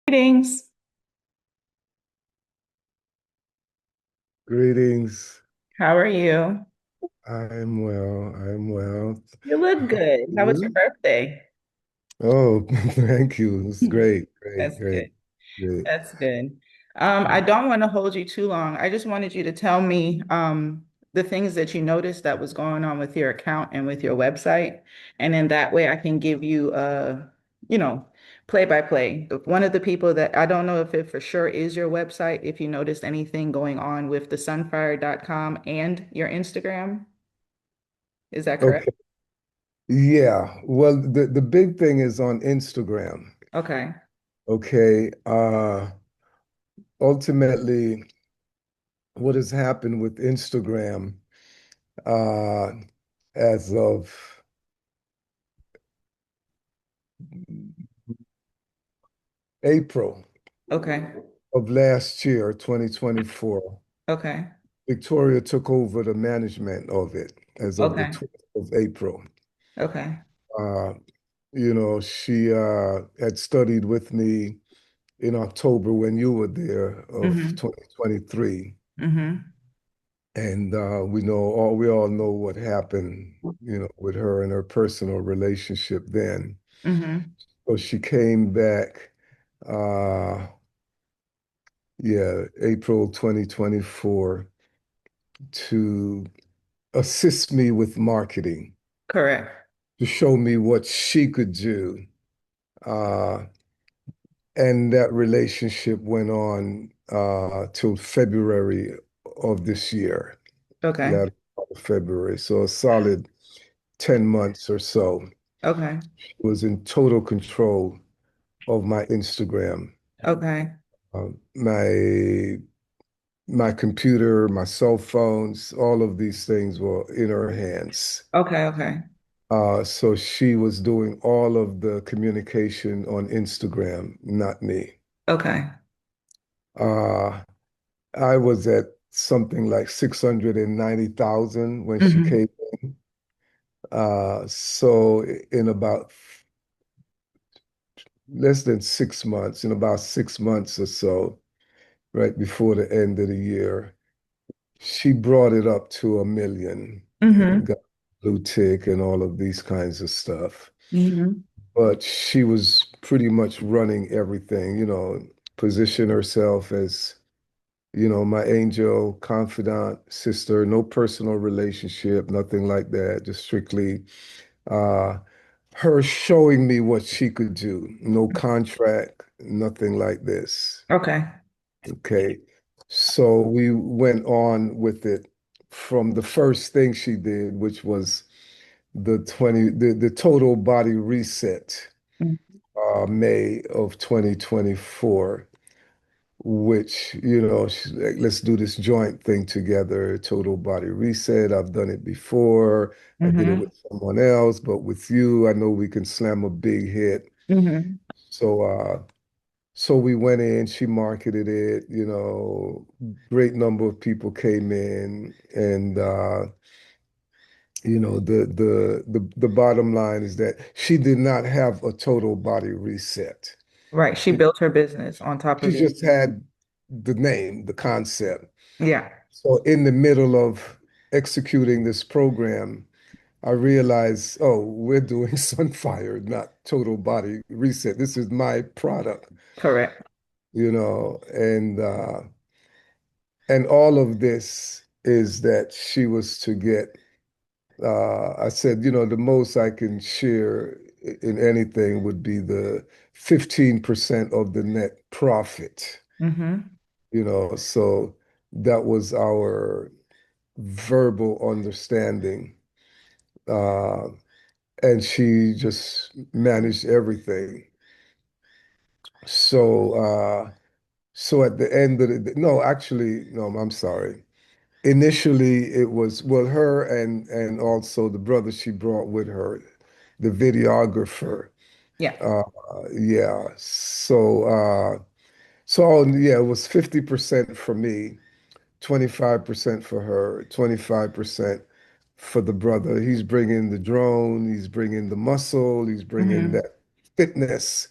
Greetings. Greetings. How are you? I'm well. I'm well. You look How are good. How was your you? birthday? Oh, thank you. It's great, great, That's great, good. great. That's good. I don't want to hold you too long. I just wanted you to tell me the things that you noticed that was going on with your account and with your website. And then that way I can give you you know, play by play. One of the people that I don't know if it for sure is your website, if you noticed anything going on with the sunfire.com and your Instagram. Is that correct? Okay. Yeah. Well, the big thing is on Instagram. Okay. Okay. Ultimately, what has happened with Instagram uh as of April Okay. of last year, 2024, Okay. Victoria took over the management of it as of the Okay. 12th of April. Okay. Uh, she had studied with me in October when you were there of Mm-hmm. 2023. Mm-hmm. And we all know what happened, with her and her personal relationship then. Mm-hmm. So she came back, uh, yeah, April 2024 to assist me with marketing, Correct. to show me what she could do. Uh, And that relationship went on till February of this year, Okay. latter part of February. So a solid 10 months or so. Okay. Was in total control of my Instagram, Okay. my computer, my cell phones, all of these things were in her hands. Okay. Okay. So she was doing all of the communication on Instagram, not me. Okay. Uh, I was at something like 690,000 when she Mm-hmm. came in. So in about less than 6 months, in about 6 months or so, right before the end of the year, she brought it up to 1 million, Mm-hmm. got blue tick and all of these kinds of stuff. Mm-hmm. But she was pretty much running everything, position herself as my angel, confidant, sister, no personal relationship, nothing like that, just strictly uh, her showing me what she could do. No contract, nothing like this. Okay. Okay. So we went on with it from the first thing she did, which was the total body reset, May of 2024. Which, she's like, let's do this joint thing together, total body reset. I've done it before. I did it Mm-hmm. with someone else, but with you, I know we can slam a big hit. Mm-hmm. So, so we went in, she marketed it, great number of people came in, and the bottom line is that she did not have a total body reset. Right. She built her business on top She of it. just had the name, the concept. Yeah. So in the middle of executing this program, I realized, oh, we're doing Sunfire, not Total Body Reset. This is my product, Correct. and all of this is that she was to get. I said, the most I can share in anything would be the 15% of the net profit. Mm-hmm. So that was our verbal understanding. Uh, and she just managed everything. So, so at the end of the, no, actually, no, I'm sorry. Initially, it was, well, her and also the brother she brought with her, the videographer. Yeah. Uh, yeah. So yeah, it was 50% for me, 25% for her, 25% for the brother. He's bringing the drone, he's bringing the muscle, he's bringing Mm-hmm. that fitness,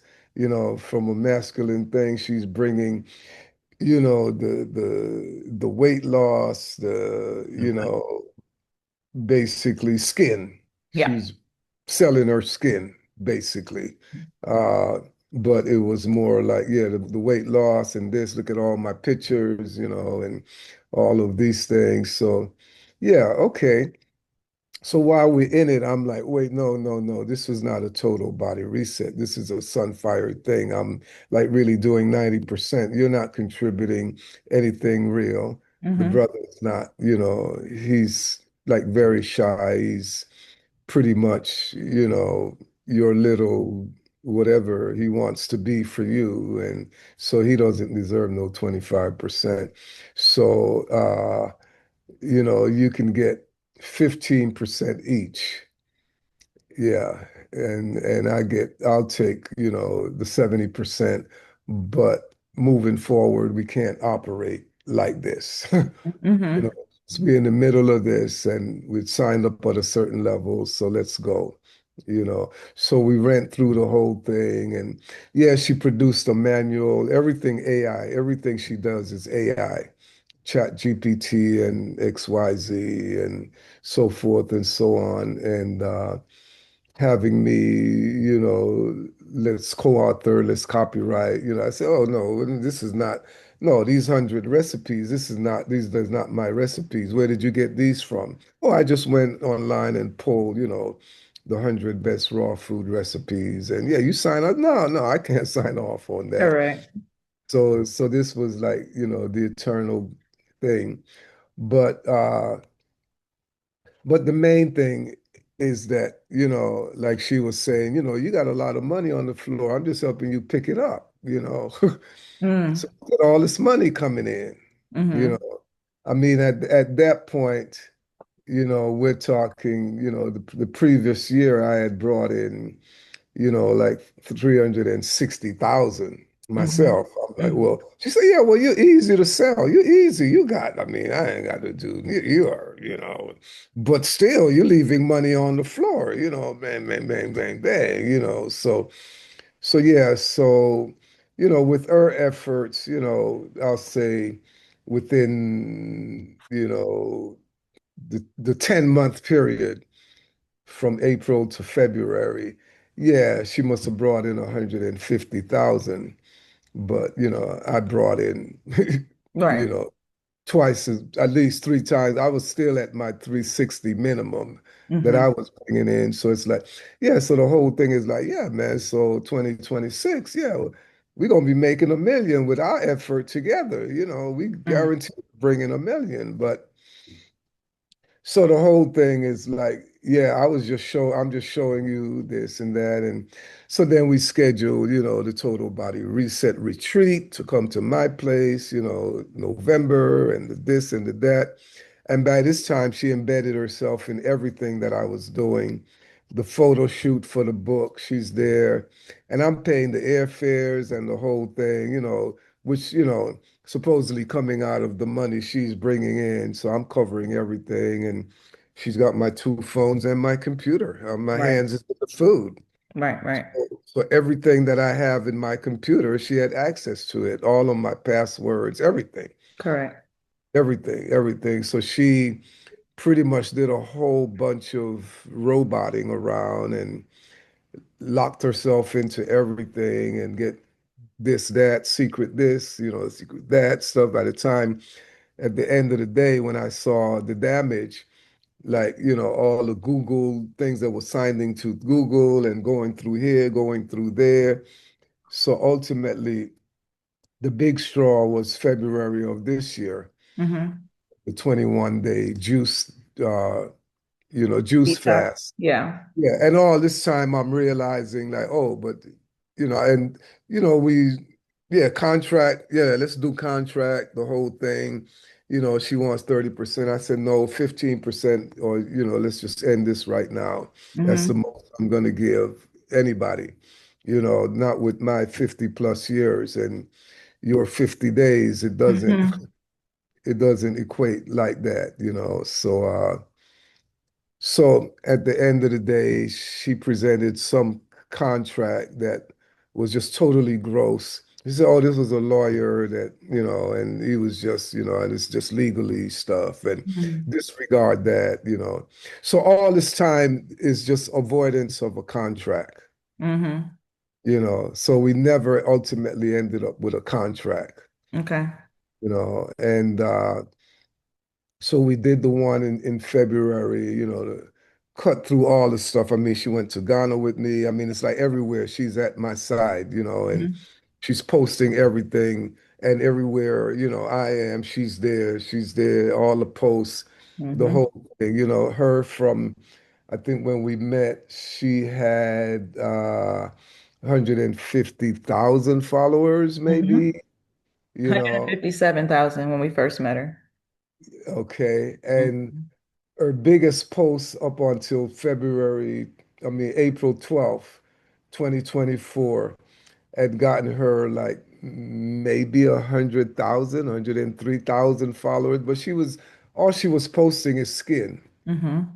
from a masculine thing, she's bringing, the weight loss, basically skin. Yeah. She's selling her skin, basically. Uh, but it was more like, yeah, the weight loss and this, look at all my pictures, and all of these things. So, yeah, okay. So while we're in it, I'm like, wait, no, no, no, this is not a total body reset. This is a sunfire thing. I'm like really doing 90%. You're not contributing anything real. The Mm-hmm. brother is not, he's like very shy. He's pretty much, your little whatever he wants to be for you. And so he doesn't deserve no 25%. So, you can get 15% each. Yeah. And I'll take, the 70%, but moving forward, we can't operate like this. You know, Mm-hmm. so we're in the middle of this and we signed up at a certain level, so let's go. So we ran through the whole thing and yeah, she produced a manual, everything AI, everything she does is AI. Chat GPT and XYZ and so forth and so on. And having me, let's co-author, let's copyright. I said, oh no, this is not, no, these 100 recipes, these are not my recipes. Where did you get these from? Oh, I just went online and pulled, the 100 best raw food recipes. And yeah, you sign up. No, no, I can't sign off on that. Correct. So this was like, the eternal thing. But but the main thing is that, like she was saying, you got a lot of money on the floor. I'm just helping you pick it up. So Mm. look at all this money coming in, you Mm-hmm. know. I mean, at that point, we're talking, the previous year I had brought in like 360,000 Mm-hmm. myself. I'm like, Mm-hmm. well, she said, yeah, well, you're easy to sell. You're easy. I mean, I ain't got to do, you are, but still you're leaving money on the floor, bang, bang, bang, bang, bang, so yeah, so, with her efforts, I'll say within, the 10-month period, from April to February, yeah, she must have brought in 150,000, but I brought in, you Right. know, at least three times. I was still at my 360 minimum that Mm-hmm. I was bringing in. So it's like, yeah, so the whole thing is like, yeah, man, so 2026, yeah, we're gonna be making 1 million with our effort together. We Mm. guarantee bringing 1 million, but so the whole thing is like, yeah, I'm just showing you this and that. And so then we scheduled, the total body reset retreat to come to my place, November and the this and the that. And by this time, she embedded herself in everything that I was doing. The photo shoot for the book, she's there. And I'm paying the airfares and the whole thing, which, supposedly coming out of the money she's bringing in. So I'm covering everything. And she's got my two phones and my computer. My Right. hands is in the food. Right. Right. So everything that I have in my computer, she had access to it, all of my passwords, everything, Correct. everything, everything. So she pretty much did a whole bunch of roboting around and locked herself into everything and get this, secret that stuff. By the time at the end of the day, when I saw the damage, like, all the Google things that were signing to Google and going through here, going through there. So ultimately, the big straw was February of this year, Mm-hmm. the 21-day juice Detox. fast. Yeah. Yeah, and all this time I'm realizing like, oh, but and we, yeah, contract, yeah, let's do contract, the whole thing. She wants 30%. I said no, 15%, or let's just end this right now. That's the Mm-hmm. most I'm gonna give anybody, not with my 50 plus years and your 50 days. It doesn't Mm-hmm. it doesn't equate like that, so at the end of the day, she presented some contract that was just totally gross. He said, "Oh, this was a lawyer that, and he was just, and it's just legally stuff and Mhm. disregard that." So all this time is just avoidance of a contract, Mhm. So we never ultimately ended up with a contract, Okay. and so we did the one in February, to cut through all the stuff. I mean, she went to Ghana with me. I mean, it's like everywhere she's at my side, and Mhm. she's posting everything and everywhere, I am, she's there, all the posts, the Mhm. whole thing, her from, I think when we met, she had 150,000 followers, Mhm. maybe, you know, 157,000 when we first met her. okay. And Mhm. her biggest post up until April 12th, 2024, had gotten her like maybe 100,000, 103,000 followers, but all she was posting is skin. Mhm.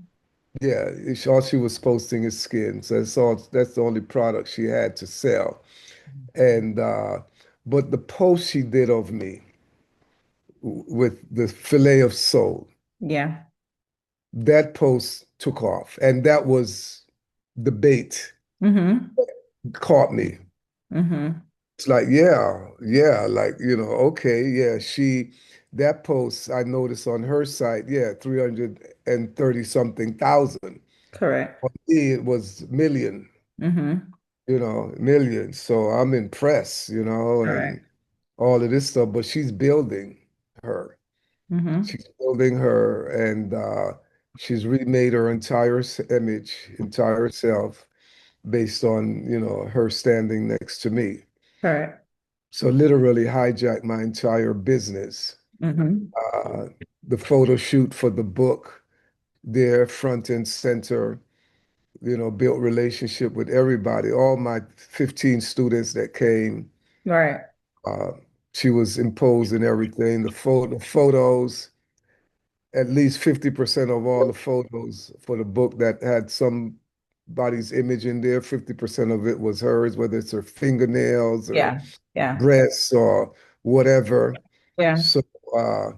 Yeah, all she was posting is skin. So that's the only product she had to sell. And but the post she did of me with the fillet of soul, Yeah. that post took off. And that was the bait Mhm. caught me. Mhm. It's like, yeah, yeah, like, okay, yeah, that post I noticed on her site, yeah, 330 something thousand. Correct. On me, it was million, Mhm. millions. So I'm impressed, and Correct. all of this stuff, but she's building her. Mhm. She's building her, and she's remade her entire image, entire self based on, her standing next to me. Correct. So literally hijacked my entire business. Mhm. Uh, the photo shoot for the book, there front and center, built relationship with everybody, all my 15 students that came. Right. Uh, she was imposing everything, the photos, at least 50% of all the photos for the book that had somebody's image in there, 50% of it was hers, whether it's her fingernails or Yeah. Yeah. breasts or whatever. Yeah. So, uh,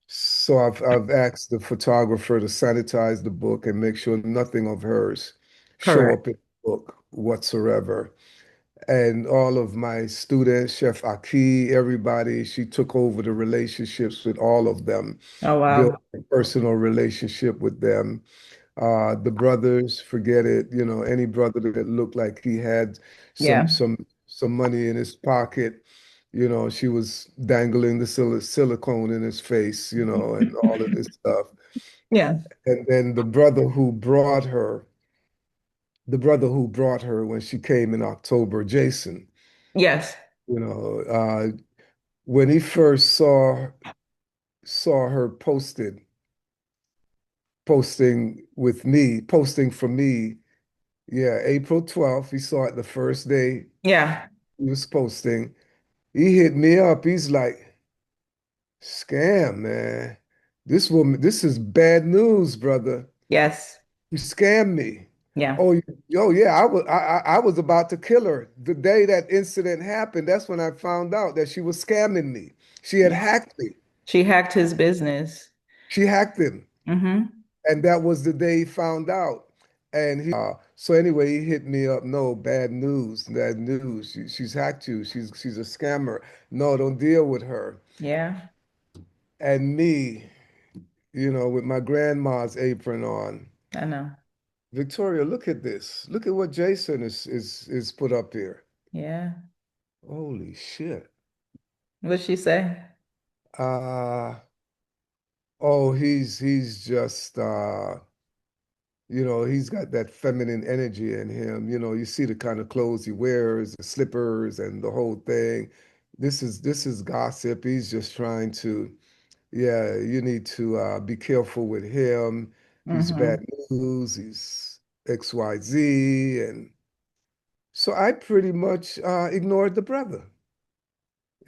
so I've asked the photographer to sanitize the book and make sure nothing of hers show Correct. up in the book whatsoever. And all of my students, Chef Aki, everybody, she took over the relationships with all of them, Oh, built wow. a personal relationship with them. The brothers, forget it. Any brother that looked like he had some Yeah. some some money in his pocket, she was dangling the silicone in his face, and all of this stuff. Yeah. And then the brother who brought her when she came in October, Jason, Yes. you know, uh, when he first saw her posting for me. Yeah, April 12th, he saw it the first day Yeah. he was posting. He hit me up. He's like, scam, man. This is bad news, brother. Yes. You scammed me. Yeah. Oh, yeah, I was about to kill her. The day that incident happened, that's when I found out that she was scamming me. She had Yeah. hacked me. She hacked his business. She hacked him. Mm-hmm. And that was the day he found out. And so anyway, he hit me up. No, bad news, bad news. She's hacked you. She's a scammer. No, don't deal with her. Yeah. And me, with my grandma's apron on. I know. Victoria, look at this. Look at what Jason is put up here. Yeah. Holy shit. What'd she say? Uh oh, he's just he's got that feminine energy in him. You see the kind of clothes he wears, the slippers and the whole thing. This is gossip. He's just trying to, yeah, you need to be careful with him. He's bad Mm-hmm. news. He's XYZ. And so I pretty much ignored the brother.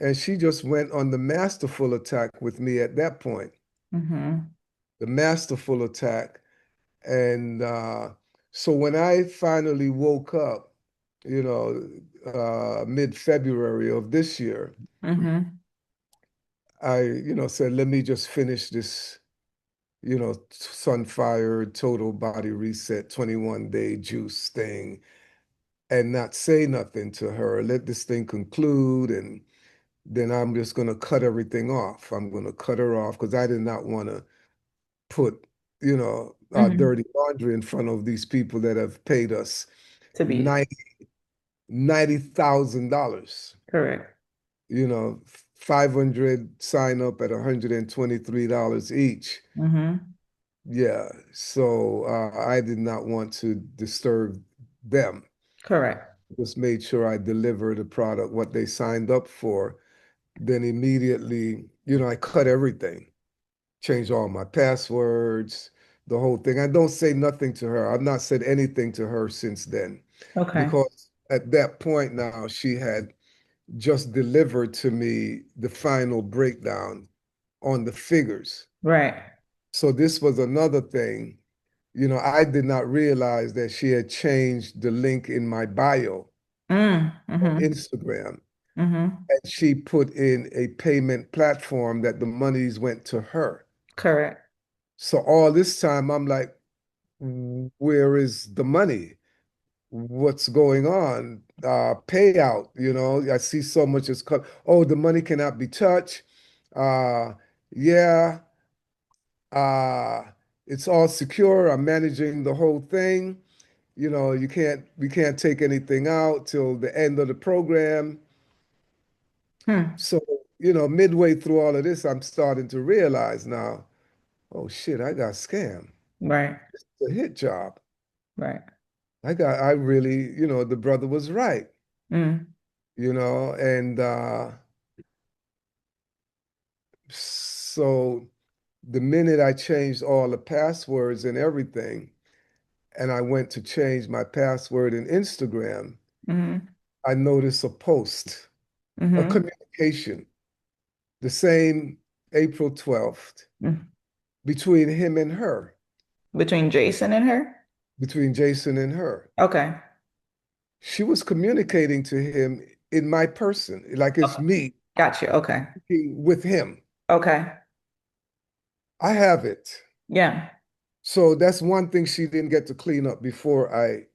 And she just went on the masterful attack with me at that point. Mm-hmm. The masterful attack. And so when I finally woke up, you know, mid-February of this year, Mm-hmm. said, let me just finish this, Sunfire total body reset 21-day juice thing and not say nothing to her. Let this thing conclude, and then I'm just going to cut everything off. I'm going to cut her off because I did not want to put, Mm-hmm. dirty laundry in front of these people that have paid us To be 90,000, correct. 500 sign up at $123 each. Mm-hmm. Yeah, so I did not want to disturb them. Correct. Just made sure I delivered the product, what they signed up for. Then immediately, I cut everything, changed all my passwords, the whole thing. I don't say nothing to her. I've not said anything to her since then Okay. because at that point now, she had just delivered to me the final breakdown on the figures. Right. So this was another thing. I did not realize that she had changed the link in my bio on Mm-hmm. Instagram. Mm-hmm. And she put in a payment platform that the monies went to her. Correct. So all this time, I'm like, where is the money? What's going on? Payout, I see so much is cut. Oh, the money cannot be touched. Uh, yeah, uh, it's all secure. I'm managing the whole thing. We can't take anything out till the end of the program. Hmm. So, midway through all of this, I'm starting to realize now, oh shit, I got scammed. Right. It's a hit job. Right. I really, the brother was right, Mm. and so the minute I changed all the passwords and everything, and I went to change my password in Instagram, Mm-hmm. I noticed a post, a Mm-hmm. communication, the same April 12th, Mm. between him and her, Between Jason and her? between Jason and her. Okay. She was communicating to him in my person, like it's Okay. me Got you. Okay. with him. Okay. I have it. Yeah. So that's one thing she didn't get to clean up before I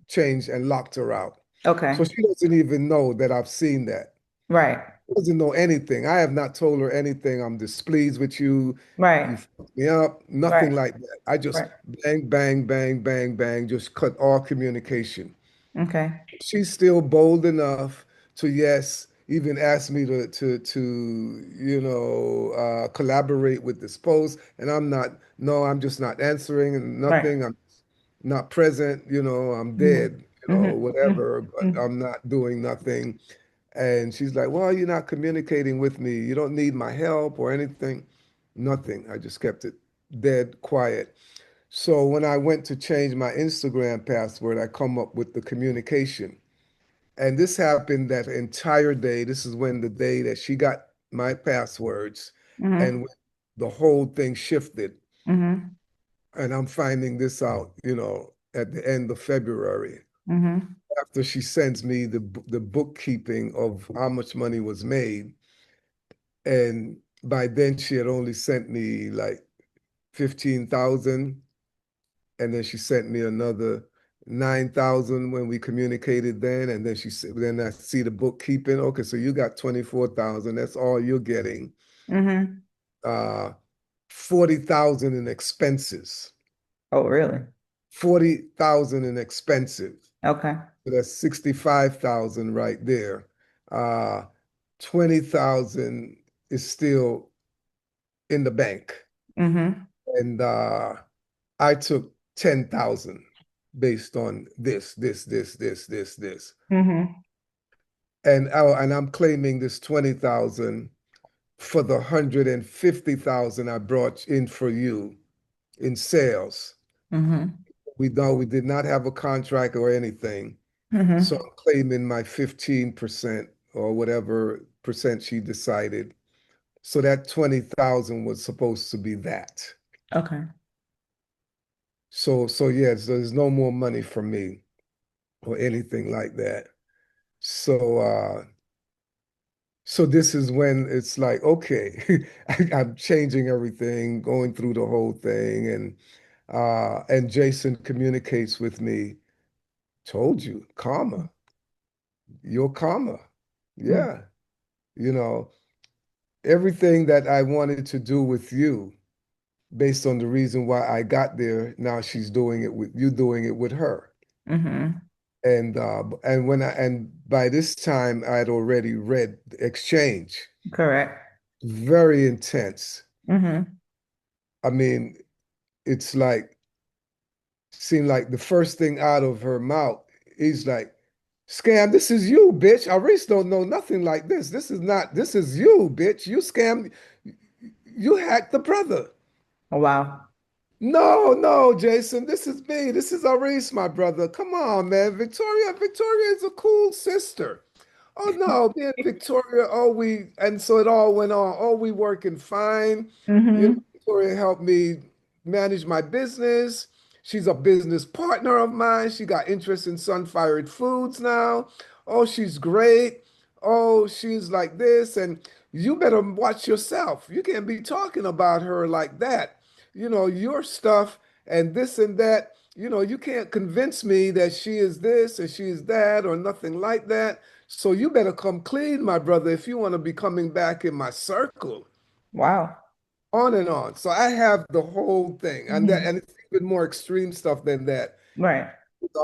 changed and locked her out. So Okay. she doesn't even know that I've seen that. Right. Doesn't know anything. I have not told her anything. I'm displeased with you. You Right. fucked me up. Nothing Right. like that. I just Right. bang, bang, bang, bang, bang, just cut all communication. Okay. She's still bold enough to, yes, even ask me to collaborate with this post. And I'm not, no, I'm just not answering and Right. nothing. I'm not present, I'm Mm-hmm. dead, Mm-hmm. whatever, but Mm-hmm. I'm not doing nothing. And she's like, well, you're not communicating with me. You don't need my help or anything. Nothing. I just kept it dead quiet. So when I went to change my Instagram password, I come up with the communication. And this happened that entire day. This is when the day that she got my passwords and Mm-hmm. when the whole thing shifted. Mm-hmm. And I'm finding this out, at the end of February Mm-hmm. after she sends me the bookkeeping of how much money was made. And by then she had only sent me like 15,000. And then she sent me another 9,000 when we communicated then. And then she said, then I see the bookkeeping. Okay, so you got 24,000. That's all you're getting. Mm-hmm. Uh, 40,000 in expenses. Oh, really? 40,000 in expenses. Okay. So that's 65,000 right there. Uh, 20,000 is still in the bank. Mm-hmm. And I took 10,000 based on this. Mm-hmm. And I'm claiming this 20,000 for the 150,000 I brought in for you in sales. Mm-hmm. We did not have a contract or anything. So Mm-hmm. I'm claiming my 15% or whatever percent she decided. So that 20,000 was supposed to be that. Okay. So yes, there's no more money for me. or anything like that. So so this is when it's like, okay, I'm changing everything, going through the whole thing, and Jason communicates with me, told you, karma, your karma. Mm, Yeah, you know, everything that I wanted to do with you based on the reason why I got there, now she's doing it with you, doing it with her. mm-hmm. And by this time I had already read Exchange, Correct. very intense. Mm-hmm. I mean, it's like seemed like the first thing out of her mouth, he's like, "Scam, this is you, bitch. Aris don't know nothing like this. This is not, this is you, bitch. You scam, you hacked the brother." Oh, wow. No, no, Jason, this is me. This is Aris, my brother. Come on, man. Victoria is a cool sister. Oh no, me and Victoria, and so it all went on. Oh, we working fine. You know, Mm-hmm. Victoria helped me manage my business. She's a business partner of mine. She got interest in Sunfired Foods now. Oh, she's great. Oh, she's like this. And you better watch yourself. You can't be talking about her like that. You know, your stuff and this and that. You know, you can't convince me that she is this or she is that or nothing like that. So you better come clean, my brother, if you want to be coming back in my circle. Wow. On and on. So I have the whole thing, Mm-hmm. and it's even more extreme stuff than that. Right.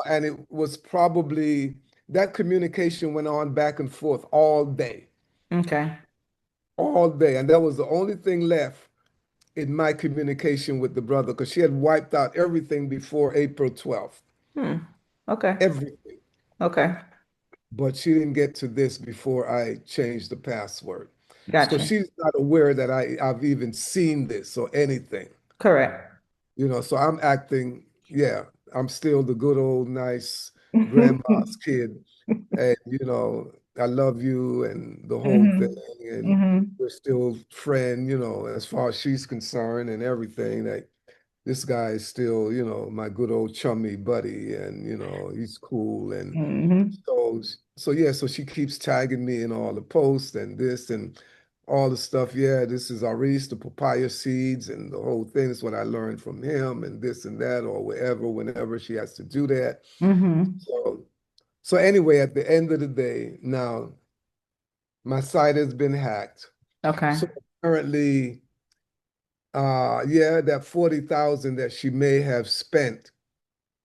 And it was probably that communication went on back and forth Okay. all day, and that was the only thing left in my communication with the brother because she had wiped out everything before April 12th, Hmm. Okay. everything. Okay. But she didn't get to this before I changed the password. So Gotcha. she's not aware that I've even seen this or anything. Correct. You know, so I'm acting, yeah, I'm still the good old nice grandma's kid. And, you know, I love you and the whole thing. Mm-hmm. And Mm-hmm. we're still friend, you know, as far as she's concerned and everything. Like this guy is still, you know, my good old chummy buddy. And, you know, he's cool. And Mm-hmm. so yeah, so she keeps tagging me in all the posts and this and all the stuff. Yeah, this is Aris, the papaya seeds, and the whole thing. Is what I learned from him, and this and that, or wherever, whenever she has to do that. Mm-hmm. So, so anyway, at the end of the day, now my site has been hacked. Okay. So currently, yeah, that 40,000 that she may have spent,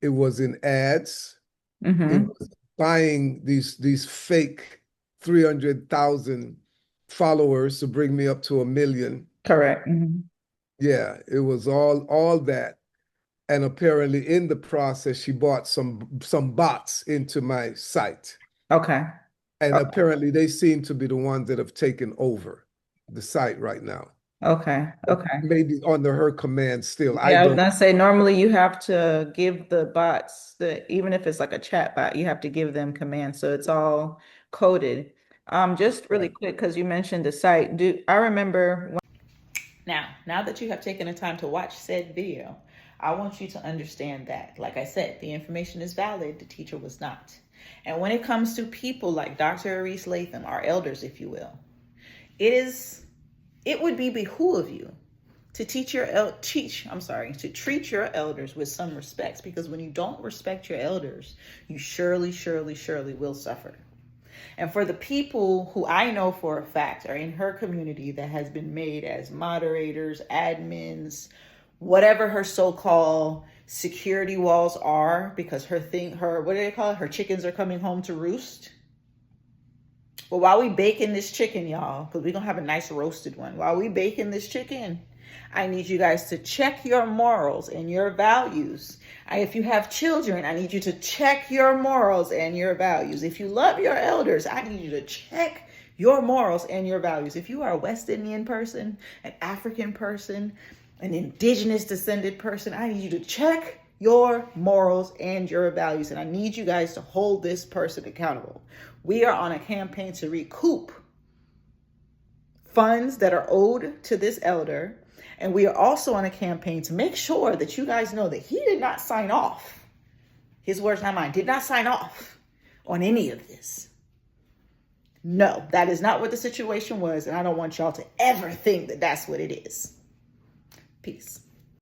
it was in ads. It Mm-hmm. was buying these fake 300,000 followers to bring me up to 1 million. Correct. Mm-hmm. Yeah, it was all that. And apparently in the process, she bought some bots into my site. Okay. And Okay. apparently they seem to be the ones that have taken over the site right now. Okay. Okay. Maybe under her command still. I Yeah, I was don't. gonna say normally you have to give the bots the even if it's like a chat bot, you have to give them commands. So it's all coded. Just really Right. quick, because you mentioned the site. Do I remember now that you have taken the time to watch said video, I want you to understand that, like I said, the information is valid, the teacher was not. And when it comes to people like Dr. Aris Latham, our elders, if you will, it would be behoove of you to to treat your elders with some respect, because when you don't respect your elders, you surely will suffer. And for the people who I know for a fact are in her community that has been made as moderators, admins, whatever her so-called security walls are, because what do they call it? Her chickens are coming home to roost. Well, while we baking this chicken, y'all, because we're going to have a nice roasted one. While we baking this chicken, I need you guys to check your morals and your values. If you have children, I need you to check your morals and your values. If you love your elders, I need you to check your morals and your values. If you are a West Indian person, an African person, an indigenous descended person, I need you to check your morals and your values. And I need you guys to hold this person accountable. We are on a campaign to recoup funds that are owed to this elder. And we are also on a campaign to make sure that you guys know that he did not sign off his words, not mine, did not sign off on any of this. No, that is not what the situation was. And I don't want y'all to ever think that that's what it is. Peace.